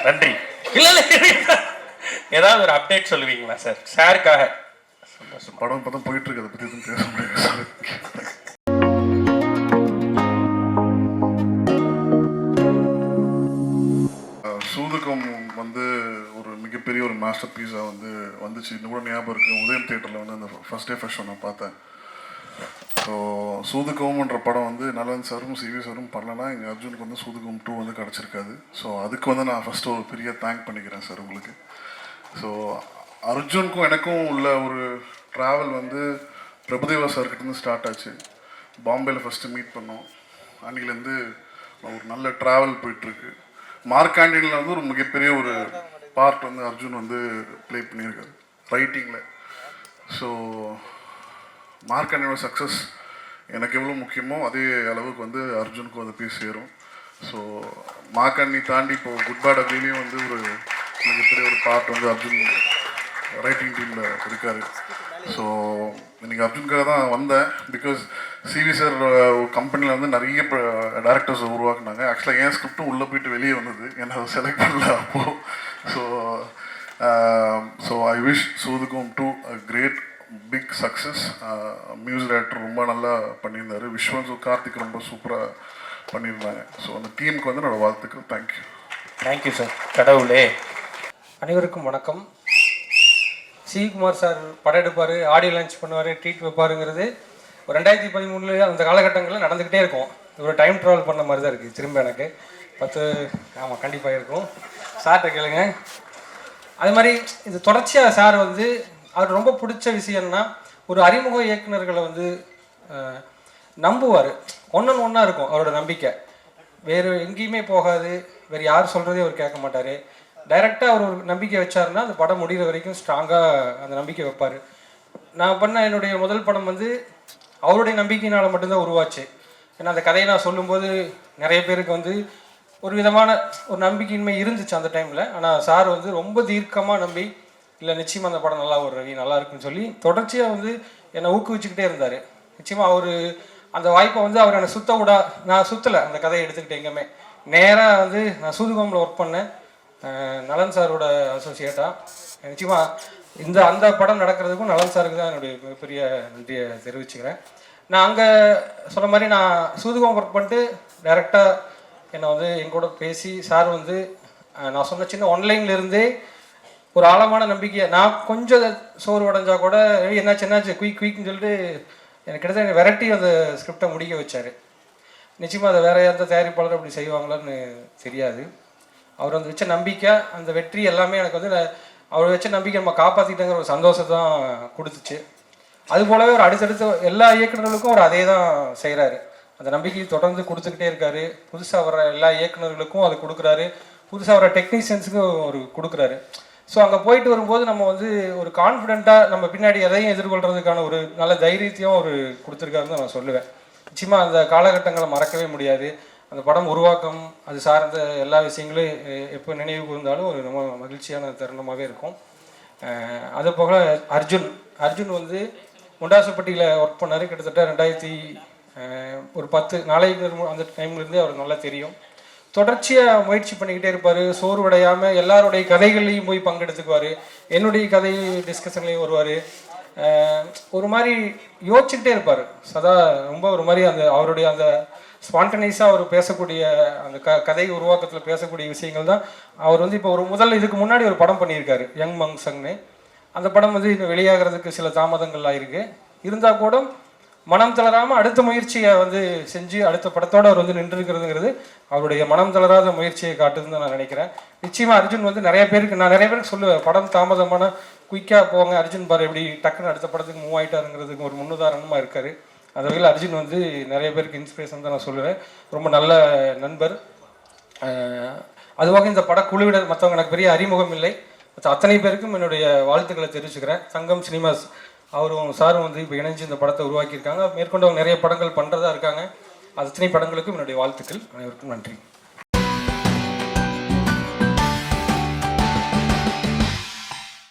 நன்றி. இல்லை இல்லை, ஏதாவது ஒரு அப்டேட் சொல்லுவீங்களா சார்? சாருக்காக படம் படம் போயிட்டு இருக்கு, அதை பற்றி எதுவும் பேச முடியாது சார். சூதுகம் வந்து ஒரு மிகப்பெரிய ஒரு மாஸ்டர் பீஸாக வந்துச்சு. இன்னும் கூட ஞாபகம் இருக்குது, உதயம் தியேட்டரில் அந்த ஃபர்ஸ்ட் டே ஃபர்ஸ்ட் ஷோ நான் பார்த்தேன். ஸோ சூதுகம்ன்ற படம் நலன் சாரும் சிவி சாரும் பண்ணலன்னா எங்கள் அர்ஜுனுக்கு சூதுகம் 2 கிடச்சிருக்காது. ஸோ அதுக்கு நான் ஃபஸ்ட்டு ஒரு பெரிய தேங்க் பண்ணிக்கிறேன் சார் உங்களுக்கு. ஸோ அர்ஜுனுக்கும் எனக்கும் உள்ள ஒரு ட்ராவல் பிரபுதேவா சார்கிட்டேருந்து ஸ்டார்ட் ஆச்சு. பாம்பேயில் ஃபஸ்ட்டு மீட் பண்ணோம். அன்றைக்கிலேருந்து ஒரு நல்ல ட்ராவல் போயிட்டுருக்கு. மார்க்காண்டியில் ஒரு மிகப்பெரிய ஒரு பார்ட் அர்ஜுன் ப்ளே பண்ணியிருக்காரு ரைட்டிங்கில். ஸோ மார்க்காண்டியோட சக்ஸஸ் எனக்கு எவ்வளோ முக்கியமோ அதே அளவுக்கு அர்ஜுனுக்கும் போய் சேரும். ஸோ மார்க்காண்டி தாண்டி இப்போது குட் பேட் அக்லிலையும் ஒரு மிகப்பெரிய ஒரு பார்ட் அர்ஜுன் ரைட்டிங் டீமில் இருக்கார். ஸோ இன்றைக்கி அர்ஜுனுக்காக தான் வந்தேன். பிகாஸ் சிவி சார் ஒரு கம்பெனியில் நிறைய டேரக்டர்ஸ் உருவாக்குனாங்க. ஆக்சுவலாக என் ஸ்கிரிப்டும் உள்ளே போயிட்டு வெளியே வந்தது, ஏன்னா அதை செலக்ட் பண்ணல அப்போது. ஸோ ஐ விஷ் சூதுகம் 2 great big success. Music director ரொம்ப நல்லா பண்ணியிருந்தார். விஸ்வன் கார்த்திக் ரொம்ப சூப்பராக பண்ணியிருந்தாங்க. ஸோ அந்த டீமுக்கு என்னோடய வாழ்த்துக்கள். தேங்க்யூ. Thank you sir. கடவுளே. அனைவருக்கும் வணக்கம். சிகுமார் சார் படம் எடுப்பார், ஆடியோ லான்ச் பண்ணுவார், ட்ரீட் வைப்பாருங்கிறது ஒரு 2013 அந்த காலகட்டங்களில் நடந்துக்கிட்டே இருக்கும். ஒரு டைம் ட்ராவல் பண்ண மாதிரி தான் இருக்குது. திரும்ப எனக்கு 10 ஆமாம் கண்டிப்பாக இருக்கும். சார்கிட்ட கேளுங்க. அது மாதிரி இது தொடர்ச்சியாக சார் அவர் ரொம்ப பிடிச்ச விஷயம்னா ஒரு அறிமுக இயக்குநர்களை நம்புவார். ஒன்றா இருக்கும் அவரோட நம்பிக்கை. வேறு எங்கேயுமே போகாது, வேறு யார் சொல்கிறதே அவர் கேட்க மாட்டார். டைரெக்டாக அவர் ஒரு நம்பிக்கை வச்சாருன்னா அந்த படம் முடிகிற வரைக்கும் ஸ்ட்ராங்காக அந்த நம்பிக்கை வைப்பார். நான் பண்ண என்னுடைய முதல் படம் அவருடைய நம்பிக்கையினால் மட்டும்தான் உருவாச்சு. ஏன்னா அந்த கதையை நான் சொல்லும்போது நிறைய பேருக்கு ஒரு விதமான ஒரு நம்பிக்கையின்மை இருந்துச்சு அந்த டைமில். ஆனால் சார் ரொம்ப தீர்க்கமாக நம்பி, இல்லை நிச்சயமாக அந்த படம் நல்லா ஒரு ரவி நல்லா இருக்குன்னு சொல்லி தொடர்ச்சியாக என்னை ஊக்குவிச்சுக்கிட்டே இருந்தார். நிச்சயமாக அவர் அந்த வாய்ப்பை அவர் என்னை நான் சுற்றலை. அந்த கதையை எடுத்துக்கிட்டேன் எங்கேயுமே நேராக நான் சூதுகமில் ஒர்க் பண்ணேன், நலன் சாரோட அசோசியேட்டாக. நிச்சயமாக அந்த படம் நடக்கிறதுக்கும் நலன் சாருக்கு தான் என்னுடைய மிகப்பெரிய நன்றியை தெரிவிச்சுக்கிறேன். நான் அங்கே சொன்ன மாதிரி நான் சூதுகம் ஒர்க் பண்ணிட்டு டைரெக்டாக என்னை எங்கூட பேசி சார் நான் சொன்ன சின்ன ஒன்லைன்லேருந்தே ஒரு ஆழமான நம்பிக்கையை, நான் கொஞ்சம் சோறு உடஞ்சா கூட என்னாச்சு குயிக்னு சொல்லிட்டு எனக்கு கிட்டத்தட்ட விரட்டி அந்த ஸ்கிரிப்டை முடிக்க வச்சார். நிச்சயமாக அதை வேறு எந்த தயாரிப்பாளர் அப்படி செய்வாங்களான்னு தெரியாது. அவர் வச்ச நம்பிக்கை, அந்த வெற்றி எல்லாமே எனக்கு அவர் வச்ச நம்பிக்கை நம்ம காப்பாற்றிட்டங்கிற ஒரு சந்தோஷத்தை தான் கொடுத்துச்சு. அதுபோலவே ஒரு அடுத்தடுத்த எல்லா இயக்குநர்களுக்கும் அவர் அதே தான் செய்கிறாரு. அந்த நம்பிக்கையை தொடர்ந்து கொடுத்துக்கிட்டே இருக்காரு. புதுசாக வர்ற எல்லா இயக்குநர்களுக்கும் அது கொடுக்குறாரு, புதுசாக வர டெக்னீஷியன்ஸுக்கும் ஒரு கொடுக்குறாரு. ஸோ அங்கே போயிட்டு வரும்போது நம்ம ஒரு கான்ஃபிடென்ட்டாக நம்ம பின்னாடி எதையும் எதிர்கொள்கிறதுக்கான ஒரு நல்ல தைரியத்தையும் அவர் கொடுத்துருக்காருன்னு தான் நான் சொல்லுவேன். நிச்சயமாக அந்த காலகட்டங்களை மறக்கவே முடியாது. அந்த படம் உருவாக்கம் அது சார்ந்த எல்லா விஷயங்களும் எப்போ நினைவு கூர்ந்தாலும் ஒரு ரொம்ப மகிழ்ச்சியான தருணமாகவே இருக்கும். அது போக அர்ஜுன் முண்டாசுப்பட்டியில் ஒர்க் பண்ணார். கிட்டத்தட்ட 2010 நாளைக்கு அந்த டைம்லேருந்தே அவருக்கு நல்லா தெரியும். தொடர்ச்சியாக முயற்சி பண்ணிக்கிட்டே இருப்பார். சோர்வடையாமல் எல்லாருடைய கதைகள்லையும் போய் பங்கெடுத்துக்குவார். என்னுடைய கதை டிஸ்கஷன்லேயும் வருவார். ஒரு மாதிரி யோசிச்சுக்கிட்டே இருப்பார் சதா. ரொம்ப ஒரு மாதிரி அவருடைய அந்த ஸ்பான்டனைஸாக அவர் பேசக்கூடிய அந்த கதை உருவாக்கத்தில் பேசக்கூடிய விஷயங்கள் தான். அவர் இப்போ ஒரு இதுக்கு முன்னாடி ஒரு படம் பண்ணியிருக்காரு, யங் மங்சங்னு. அந்த படம் இன்னும் வெளியாகிறதுக்கு சில தாமதங்கள்லாம் இருக்குது. இருந்தால் கூட மனம் தளராமல் அடுத்த முயற்சியை செஞ்சு அடுத்த படத்தோடு அவர் நின்றுருக்கிறதுங்கிறது அவருடைய மனம் தளராத முயற்சியை காட்டுதுன்னு தான் நான் நினைக்கிறேன். நிச்சயமாக அர்ஜுன் நான் நிறைய பேருக்கு சொல்லுவேன், படம் தாமதமான குயிக்காக போங்க, அர்ஜுன் பாரு எப்படி டக்குன்னு அடுத்த படத்துக்கு மூவ் ஆகிட்டாருங்கிறதுக்கு ஒரு முன்னுதாரணமாக இருக்கார். அந்த வகையில் அர்ஜுன் நிறைய பேருக்கு இன்ஸ்பிரேஷன் தான் நான் சொல்லுவேன். ரொம்ப நல்ல நண்பர். அதுவாக இந்த படக்குழுவினர் மற்றவங்க எனக்கு பெரிய அறிமுகம் இல்லை. அத்தனை பேருக்கும் என்னுடைய வாழ்த்துக்களை தெரிவிச்சுக்கிறேன். சங்கம் சினிமாஸ் அவரும் சாரும் இப்போ இணைஞ்சு இந்த படத்தை உருவாக்கியிருக்காங்க. மேற்கொண்டு அவங்க நிறைய படங்கள் பண்ணுறதா இருக்காங்க. அத்தனை படங்களுக்கும் என்னுடைய வாழ்த்துக்கள். அனைவருக்கும் நன்றி.